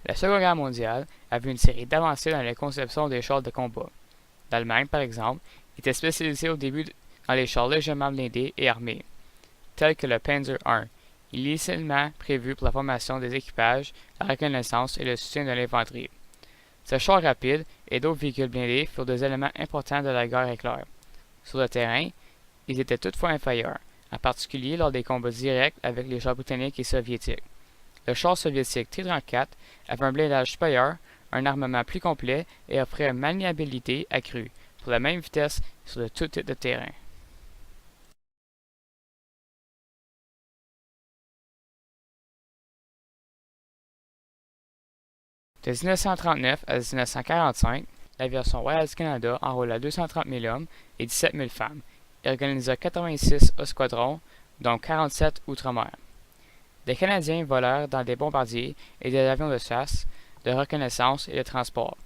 La Seconde Guerre mondiale a vu une série d'avancées dans la conception des chars de combat. L'Allemagne, par exemple, était spécialisée au début dans les chars légèrement blindés et armés, tels que le Panzer I, initialement prévu pour la formation des équipages, la reconnaissance et le soutien de l'infanterie. Ces chars rapides et d'autres véhicules blindés furent des éléments importants de la guerre éclair. Sur le terrain, ils étaient toutefois inférieurs, en particulier lors des combats directs avec les chars britanniques et soviétiques. Le char soviétique T-34 avait un blindage supérieur, un armement plus complet et offrait une maniabilité accrue, pour la même vitesse sur tout type de terrain. De 1939 à 1945, l'aviation royale du Canada enrôla 230 000 hommes et 17 000 femmes et organisa 86 escadrons, dont 47 outre-mer. Des Canadiens volèrent dans des bombardiers et des avions de chasse, de reconnaissance et de transport,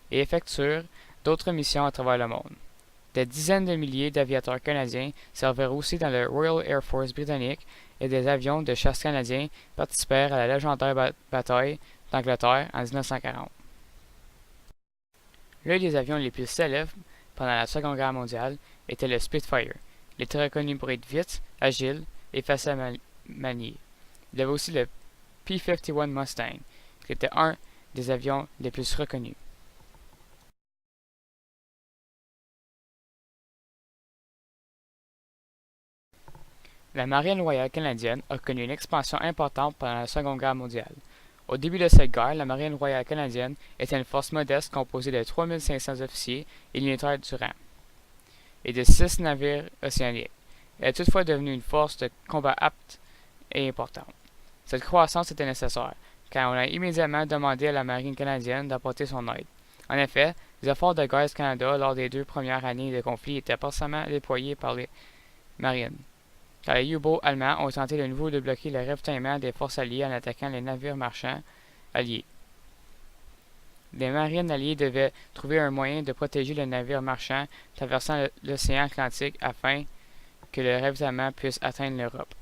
et effectuèrent d'autres missions à travers le monde. Des dizaines de milliers d'aviateurs canadiens servirent aussi dans le Royal Air Force britannique et des avions de chasse canadiens participèrent à la légendaire bataille d'Angleterre en 1940. L'un des avions les plus célèbres pendant la Seconde Guerre mondiale était le Spitfire. Il était reconnu pour être vite, agile et facile à manier. Il y avait aussi le P-51 Mustang, qui était un des avions les plus reconnus. La Marine royale canadienne a connu une expansion importante pendant la Seconde Guerre mondiale. Au début de cette guerre, la Marine royale canadienne était une force modeste composée de 3500 officiers et militaires du rang et de 6 navires océaniques. Elle est toutefois devenue une force de combat apte et importante. Cette croissance était nécessaire, car on a immédiatement demandé à la Marine canadienne d'apporter son aide. En effet, les efforts de guerre du Canada lors des 2 premières années de conflit étaient partiellement déployés par les marines, car les U-boats allemands ont tenté de nouveau de bloquer le ravitaillement des forces alliées en attaquant les navires marchands alliés. Les marines alliées devaient trouver un moyen de protéger les navires marchands traversant l'océan Atlantique afin que le ravitaillement puisse atteindre l'Europe.